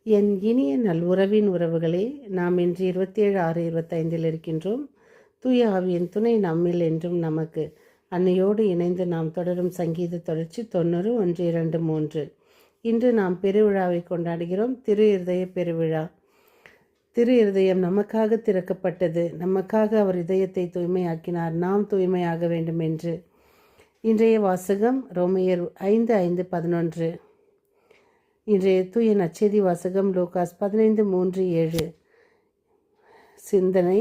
என் இனிய நல்உறவின் உறவுகளே, நாம் இன்று 27/6/25 இருக்கின்றோம். தூய ஆவியின் துணை நம்மில் என்றும் நமக்கு. அன்னையோடு இணைந்து நாம் தொடரும் சங்கீத தொடர்ச்சி 90 1 2 3. இன்று நாம் பெருவிழாவை கொண்டாடுகிறோம். திரு இருதய பெருவிழா. திரு இருதயம் நமக்காக திறக்கப்பட்டது. நமக்காக அவர் இதயத்தை தூய்மையாக்கினார், நாம் தூய்மையாக வேண்டும் என்று. இன்றைய வாசகம் ரோமையர் 5:5-11. இன்றைய தூய நற்செய்தி வாசகம் லூகாஸ் 15:3-7. சிந்தனை: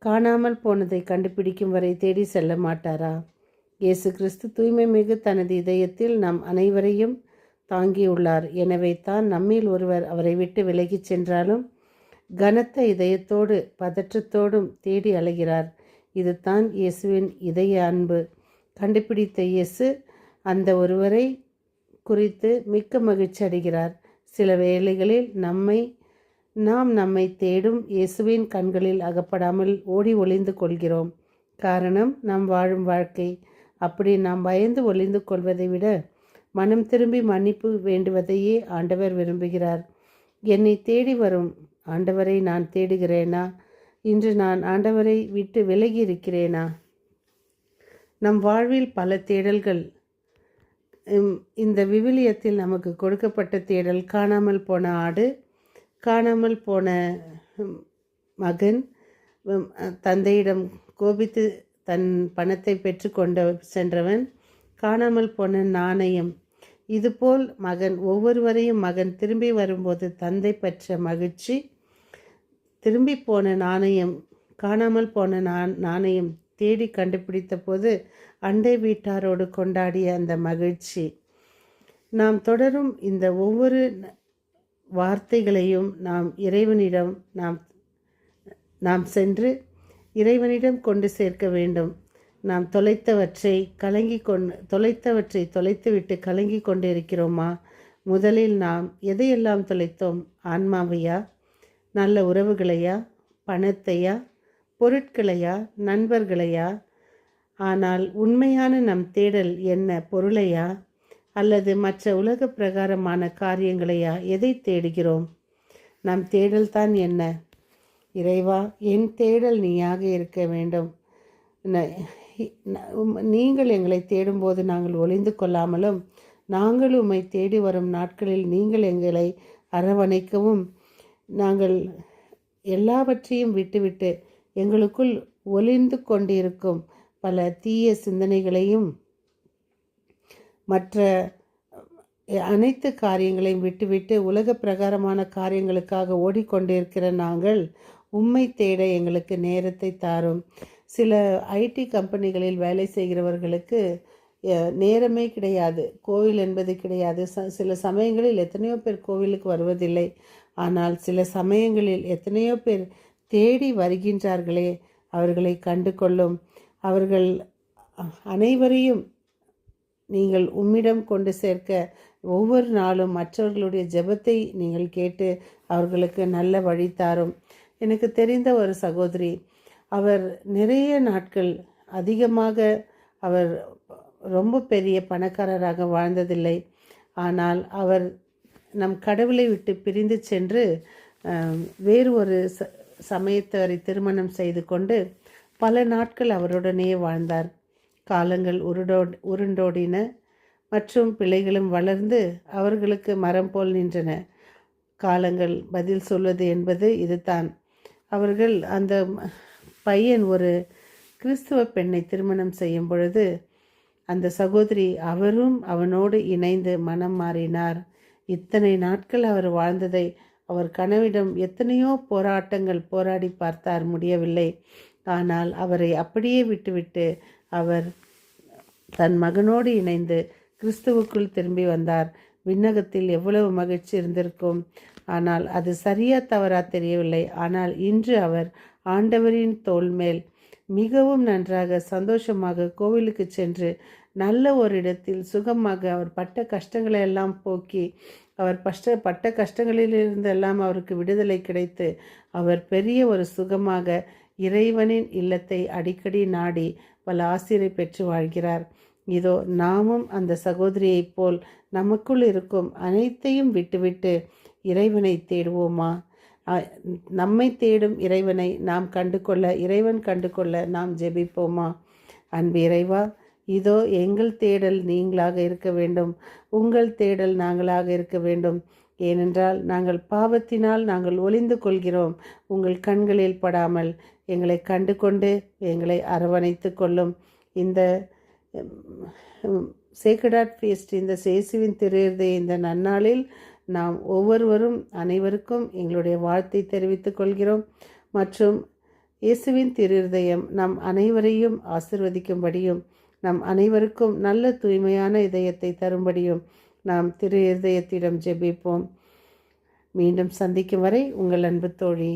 காணாமல் போனதை கண்டுபிடிக்கும் வரை தேடி செல்ல மாட்டாரா? இயேசு கிறிஸ்து தூய்மை மிகு தனது இதயத்தில் நம் அனைவரையும் தாங்கியுள்ளார். எனவே தான் நம்மில் ஒருவர் அவரை விட்டு விலகிச் சென்றாலும் கனத்த இதயத்தோடு பதற்றத்தோடும் தேடி அலைகிறார். இது தான் இயேசுவின் இதய அன்பு. கண்டுபிடித்த இயேசு அந்த ஒருவரை குறித்து மிக்க மகிழ்ச்சி அடைகிறார். சில வேளைகளில் நாம் நம்மை தேடும் இயேசுவின் கண்களில் அகப்படாமல் ஓடி ஒளிந்து கொள்கிறோம். காரணம் நாம் வாழும் வாழ்க்கை. அப்படி நாம் பயந்து ஒளிந்து கொள்வதை விட மனம் திரும்பி மன்னிப்பு வேண்டுவதையே ஆண்டவர் விரும்புகிறார். என்னை தேடி வரும் ஆண்டவரை நான் தேடுகிறேனா? இன்று நான் ஆண்டவரை விட்டு விலகி இருக்கிறேனா? நம் வாழ்வில் பல தேடல்கள். இந்த விவிலியத்தில் நமக்கு கொடுக்கப்பட்ட தேடல்: காணாமல் போன ஆடு, காணாமல் போன மகன், தந்தையிடம் கோபித்து தன் பணத்தை பெற்றுக்கொண்டு சென்றவன், காணாமல் போன நாணயம். இதுபோல் ஒவ்வொருவரையும் மகன் திரும்பி வரும்போது தந்தை பெற்ற மகிழ்ச்சி, திரும்பி போன நாணயம், காணாமல் போன நாணயம் தேடி கண்டுபிடித்த போது அண்டை வீட்டாரோடு கொண்டாடிய அந்த மகிழ்ச்சி. நாம் தொடரும் இந்த ஒவ்வொரு வார்த்தைகளையும் நாம் இறைவனிடம் சென்று இறைவனிடம் கொண்டு சேர்க்க வேண்டும். நாம் தொலைத்தவற்றை தொலைத்துவிட்டு கலங்கி கொண்டு இருக்கிறோமா? முதலில் நாம் எதையெல்லாம் தொலைத்தோம்? ஆன்மாவையா? நல்ல உறவுகளையா? பணத்தையா? பொருட்களையா? நண்பர்களையா? ஆனால் உண்மையான நம் தேடல் என்ன? பொருளையா? அல்லது மற்ற உலக பிரகாரமான காரியங்களையா? எதை தேடுகிறோம்? நம் தேடல் தான் என்ன? இறைவா, என் தேடல் நீயாக இருக்க வேண்டும். நீங்கள் எங்களை தேடும்போது நாங்கள் ஒளிந்து கொள்ளாமலும், நாங்கள் உம்மை தேடி வரும் நாட்களில் நீங்கள் எங்களை அரவணைக்கவும், நாங்கள் எல்லாவற்றையும் விட்டுவிட்டு எங்களுக்குள் ஒளிந்து கொண்டிருக்கும் பல தீய சிந்தனைகளையும் மற்ற அனைத்து காரியங்களையும் விட்டுவிட்டு உலக பிரகாரமான காரியங்களுக்காக ஓடிக்கொண்டிருக்கிற நாங்கள் உம்மை தேட எங்களுக்கு நேரத்தை தாரும். சில ஐடி கம்பெனிகளில் வேலை செய்கிறவர்களுக்கு நேரமே கிடையாது. கோவில் என்பது கிடையாது. சில சமயங்களில் எத்தனையோ பேர் கோவிலுக்கு வருவதில்லை. ஆனால் சில சமயங்களில் எத்தனையோ பேர் தேடி வருகின்றார்களே, அவர்களை கண்டு கொள்ளும். அவர்கள் அனைவரையும் நீங்கள் உம்மிடம் கொண்டு சேர்க்க ஒவ்வொரு நாளும் மற்றவர்களுடைய ஜெபத்தை நீங்கள் கேட்டு அவர்களுக்கு நல்ல வழி தாரும். எனக்கு தெரிந்த ஒரு சகோதரி, அவர் நிறைய நாட்கள் அதிகமாக அவர் ரொம்ப பெரிய பணக்காரராக வாழ்ந்ததில்லை. ஆனால் அவர் நம் கடவுளை விட்டு பிரிந்து சென்று வேறு ஒரு சமயத்தவரை திருமணம் செய்து கொண்டு பல நாட்கள் அவருடனே வாழ்ந்தார். காலங்கள் உருண்டோடின மற்றும் பிள்ளைகளும் வளர்ந்து அவர்களுக்கு மரம் போல் நின்றன. காலங்கள் பதில் சொல்வது என்பது இதுதான். அந்த பையன் ஒரு கிறிஸ்துவ பெண்ணை திருமணம் செய்யும் பொழுது அந்த சகோதரி அவரும் அவனோடு இணைந்து மனம் மாறினார். இத்தனை நாட்கள் அவர் வாழ்ந்ததை அவர் கனவிடம் எத்தனையோ போராடி பார்த்தார், முடியவில்லை. ஆனால் அவரை அப்படியே விட்டுவிட்டு அவர் தன் மகனோடு இணைந்து கிறிஸ்துவுக்குள் திரும்பி வந்தார். விண்ணகத்தில் எவ்வளவு மகிழ்ச்சி இருந்திருக்கும். ஆனால் அது சரியா தவறா தெரியவில்லை. ஆனால் இன்று அவர் ஆண்டவரின் தோள் மேல் மிகவும் நன்றாக சந்தோஷமாக கோவிலுக்கு சென்று நல்ல ஒரு இடத்தில் சுகமாக அவர் பட்ட கஷ்டங்களை எல்லாம் போக்கி, அவர் பட்ட கஷ்டங்களிலிருந்தெல்லாம் அவருக்கு விடுதலை கிடைத்து அவர் பெரிய ஒரு சுகமாக இறைவனின் இல்லத்தை அடிக்கடி நாடி பல ஆசிரை பெற்று வாழ்கிறார். இதோ நாமும் அந்த சகோதரியைப் போல் நமக்குள் இருக்கும் அனைத்தையும் விட்டுவிட்டு இறைவனை தேடுவோமா? நம்மை தேடும் இறைவனை நாம் கண்டுகொள்ள, இறைவன் கண்டுகொள்ள நாம் ஜெபிப்போமா? அன்பு இறைவா, இதோ எங்கள் தேடல் நீங்களாக இருக்க வேண்டும், உங்கள் தேடல் நாங்களாக இருக்க வேண்டும். ஏனென்றால் நாங்கள் பாவத்தினால் நாங்கள் ஒளிந்து கொள்கிறோம். உங்கள் கண்களில் படாமல் எங்களை கண்டு கொண்டு எங்களை அரவணைத்து கொள்ளும். இந்த சேக்ரட் ஃபீஸ்ட், இந்த இயேசுவின் திருஹிருதய இந்த நன்னாளில் நாம் ஒவ்வொருவரும் அனைவருக்கும் எங்களுடைய வாழ்த்தை தெரிவித்துக் கொள்கிறோம். மற்றும் இயேசுவின் திருஹிருதயம் நம் அனைவரையும் ஆசிர்வதிக்கும்படியும் நம் அனைவருக்கும் நல்ல தூய்மையான இதயத்தை தரும்படியும் நாம் திருஹிருதயத்திடம் ஜெபிப்போம். மீண்டும் சந்திக்கும் வரை உங்கள் அன்பு தோழி.